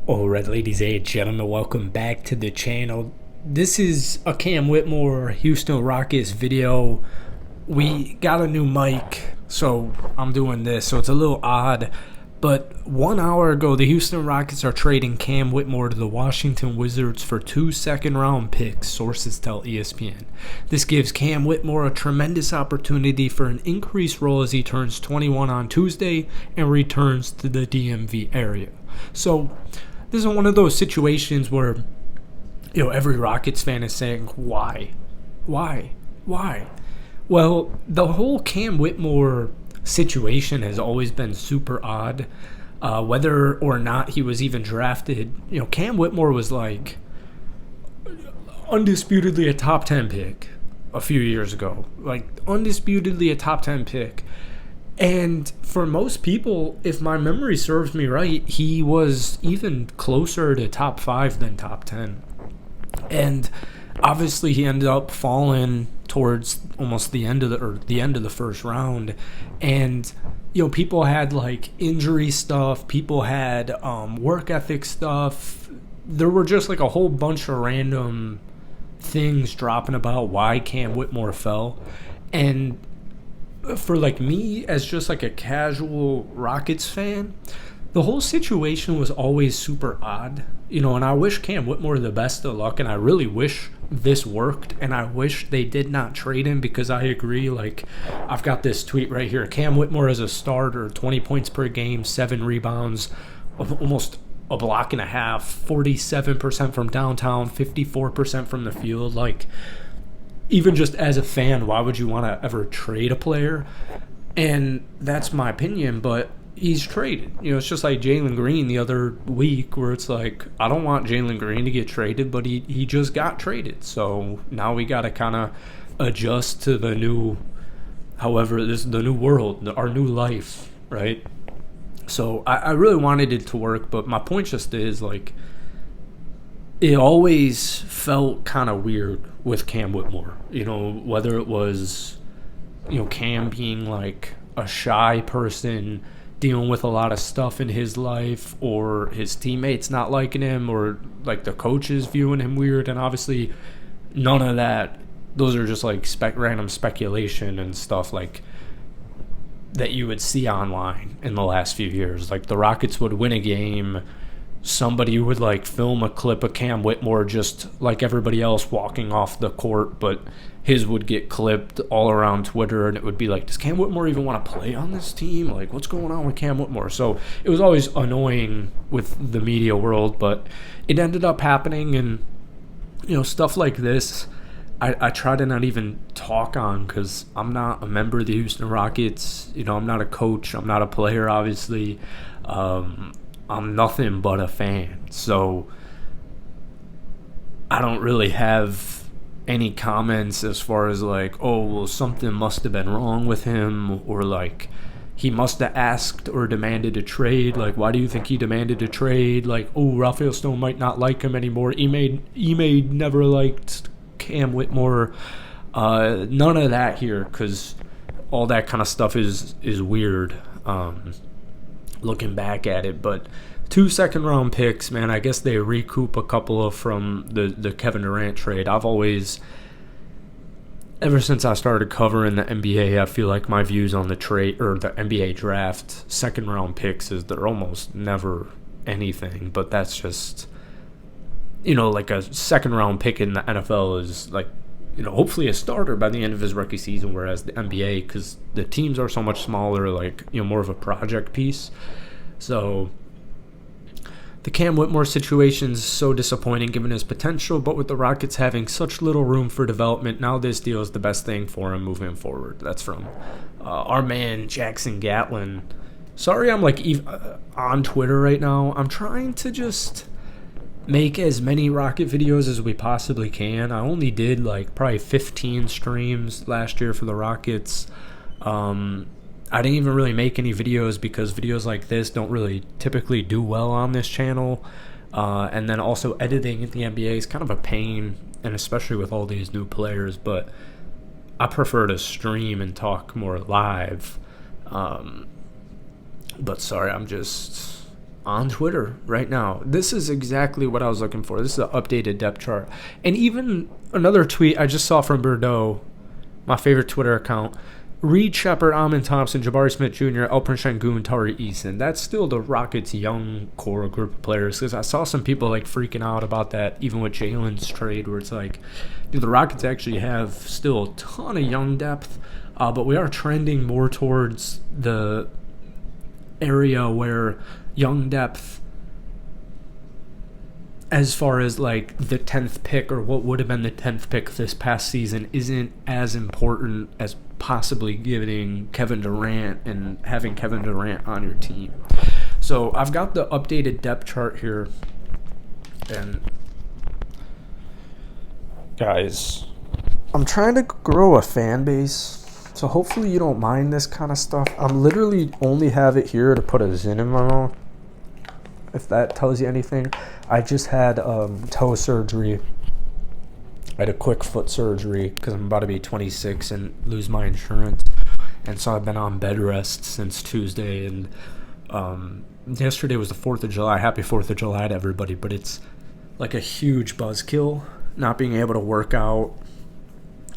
Alright, ladies and gentlemen, welcome back to the channel. This is a Cam Whitmore Houston Rockets video. We got a new mic, so I'm doing this, so it's a little odd. But 1 hour ago, the Houston Rockets are trading Cam Whitmore to the Washington Wizards for 2 second-round picks, sources tell ESPN. This gives Cam Whitmore a tremendous opportunity for an increased role as he turns 21 on Tuesday and returns to the DMV area. So this is one of those situations where, every Rockets fan is saying, why? Well, the whole Cam Whitmore situation has always been super odd. Whether or not he was even drafted, Cam Whitmore was like undisputedly a top 10 pick a few years ago. Like, undisputedly a top 10 pick. And for most people, if my memory serves me right, he was even closer to top 5 than top 10. And obviously he ended up falling towards almost the end of the first round. And people had like injury stuff, people had work ethic stuff. There were just like a whole bunch of random things dropping about why Cam Whitmore fell. And for like me, as just like a casual Rockets fan, the whole situation was always super odd, and I wish Cam Whitmore the best of luck, and I really wish this worked, and I wish they did not trade him, because I agree. Like, I've got this tweet right here: Cam Whitmore as a starter, 20 points per game, 7 rebounds, almost a block and a half, 47% from downtown, 54% from the field. Like, even just as a fan, why would you want to ever trade a player? And that's my opinion, but he's traded. It's just like Jalen Green the other week, where it's like, I don't want Jalen Green to get traded, but he just got traded. So now we got to kind of adjust to the new, however, this is the new world, our new life, right? So I really wanted it to work, but my point just is, like, it always felt kind of weird with Cam Whitmore, whether it was, Cam being like a shy person dealing with a lot of stuff in his life, or his teammates not liking him, or like the coaches viewing him weird. And obviously none of that, those are just like random speculation and stuff like that you would see online in the last few years. Like, the Rockets would win a game, somebody would like film a clip of Cam Whitmore just like everybody else walking off the court, but his would get clipped all around Twitter, and it would be like, does Cam Whitmore even want to play on this team? Like, what's going on with Cam Whitmore? So it was always annoying with the media world, but it ended up happening. And stuff like this, I try to not even talk on, because I'm not a member of the Houston Rockets. I'm not a coach, I'm not a player, obviously. I'm nothing but a fan, so I don't really have any comments as far as like, oh, well, something must have been wrong with him, or like he must have asked or demanded a trade. Like, why do you think he demanded a trade? Like, oh, Raphael Stone might not like him anymore. Ime never liked Cam Whitmore. None of that here, because all that kind of stuff is weird. Looking back at it, but 2 second-round picks, man. I guess they recoup a couple of from the Kevin Durant trade. I've always, ever since I started covering the NBA, I feel like my views on the trade or the NBA draft, second-round picks, is they're almost never anything. But that's just, like a second-round pick in the NFL is like, hopefully a starter by the end of his rookie season, whereas the NBA, because the teams are so much smaller, like, more of a project piece. So the Cam Whitmore situation is so disappointing given his potential, but with the Rockets having such little room for development, now this deal is the best thing for him moving forward. That's from our man Jackson Gatlin. Sorry I'm like on Twitter right now. I'm trying to just make as many Rocket videos as we possibly can. I only did like probably 15 streams last year for the Rockets. I didn't even really make any videos because videos like this don't really typically do well on this channel. And then also editing at the NBA is kind of a pain, and especially with all these new players. But I prefer to stream and talk more live. But sorry, I'm just on Twitter right now. This is exactly what I was looking for. This is an updated depth chart. And even another tweet I just saw from Bordeaux, my favorite Twitter account. Reed Shepard, Amin Thompson, Jabari Smith Jr., Alperen Sengun, Tari Eason. That's still the Rockets' young core group of players. Because I saw some people like freaking out about that, even with Jalen's trade, where it's like, dude, the Rockets actually have still a ton of young depth, but we are trending more towards the area where young depth, as far as like the 10th pick or what would have been the 10th pick this past season, isn't as important as possibly getting Kevin Durant and having Kevin Durant on your team. So I've got the updated depth chart here. And guys, I'm trying to grow a fan base, so hopefully you don't mind this kind of stuff. I'm literally only have it here to put a Zin in my mouth, if that tells you anything. I just had toe surgery. I had a quick foot surgery because I'm about to be 26 and lose my insurance. And so I've been on bed rest since Tuesday. And yesterday was the 4th of July. Happy 4th of July to everybody. But it's like a huge buzzkill not being able to work out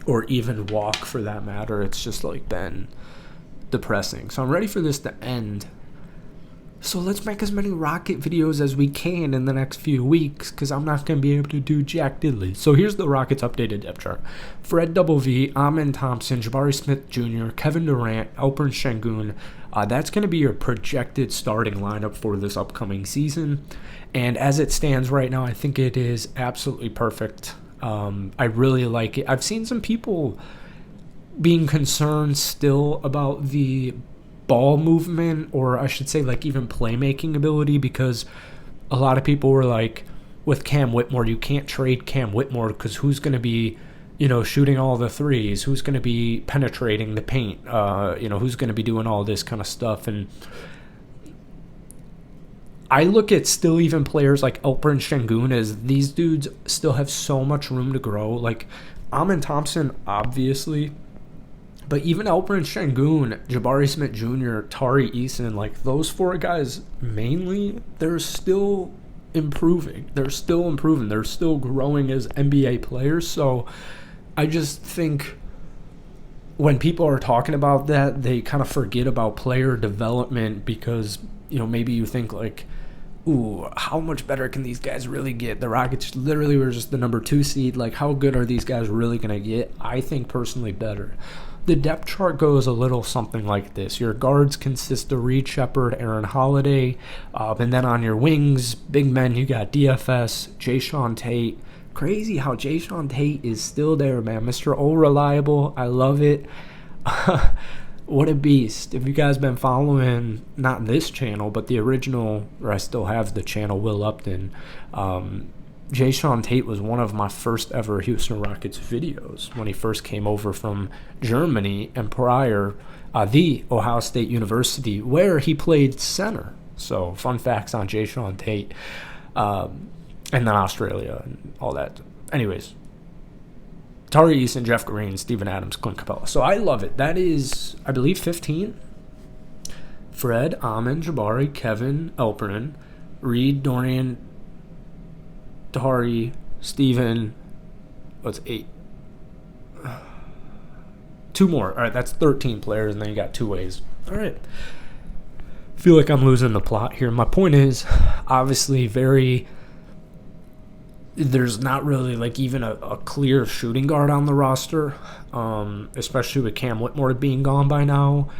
or even walk for that matter. It's just like been depressing. So I'm ready for this to end. So let's make as many Rocket videos as we can in the next few weeks, because I'm not going to be able to do jack diddly. So here's the Rockets' updated depth chart. Fred V, Amin Thompson, Jabari Smith Jr., Kevin Durant, Alperen Sengun. That's going to be your projected starting lineup for this upcoming season. And as it stands right now, I think it is absolutely perfect. I really like it. I've seen some people being concerned still about the ball movement, or I should say like even playmaking ability, because a lot of people were like, with Cam Whitmore, you can't trade Cam Whitmore because who's going to be, shooting all the threes? Who's going to be penetrating the paint? Who's going to be doing all this kind of stuff? And I look at still even players like Alperen Sengun as these dudes still have so much room to grow. Like Amin Thompson, obviously, but even Alperen Sengun, Jabari Smith Jr., Tari Eason, like those four guys mainly, they're still improving. They're still improving. They're still growing as NBA players. So I just think when people are talking about that, they kind of forget about player development because, maybe you think like, ooh, how much better can these guys really get? The Rockets literally were just the number 2 seed. Like, how good are these guys really going to get? I think personally better. The depth chart goes a little something like this. Your guards consist of Reed Shepard, Aaron Holiday, and then on your wings, big men, you got DFS, Jayshawn Tate. Crazy how Jayshawn Tate is still there, man. Mr. All Reliable, I love it. What a beast. If you guys been following, not this channel, but the original, or I still have the channel, Will Upton, Jayshawn Tate was one of my first ever Houston Rockets videos when he first came over from Germany, and prior, the Ohio State University, where he played center. So fun facts on Jayshawn Tate, and then Australia and all that. Anyways, Tari Eason, Jeff Green, Steven Adams, Clint Capella. So I love it. That is, I believe, 15. Fred, Amin, Jabari, Kevin, Alperen, Reed, Dorian, Tari, Steven. What's 8? 2 more. All right, that's 13 players, and then you got 2 ways. All right. I feel like I'm losing the plot here. My point is, obviously, there's not really like even a clear shooting guard on the roster, especially with Cam Whitmore being gone by now.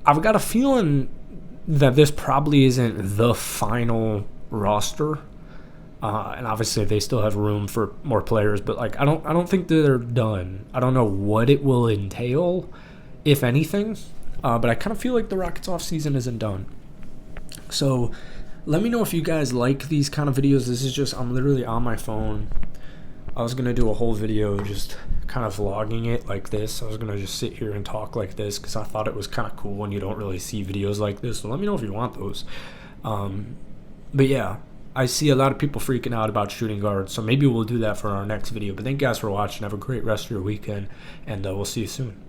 I've got a feeling that this probably isn't the final roster, and obviously they still have room for more players. But like I don't think that they're done. I don't know what it will entail, if anything. But I kind of feel like the Rockets offseason isn't done. So let me know if you guys like these kind of videos. This is just, I'm literally on my phone. I was going to do a whole video just kind of vlogging it like this. I was going to just sit here and talk like this because I thought it was kind of cool when you don't really see videos like this. So let me know if you want those. But yeah, I see a lot of people freaking out about shooting guards. So maybe we'll do that for our next video. But thank you guys for watching. Have a great rest of your weekend. And we'll see you soon.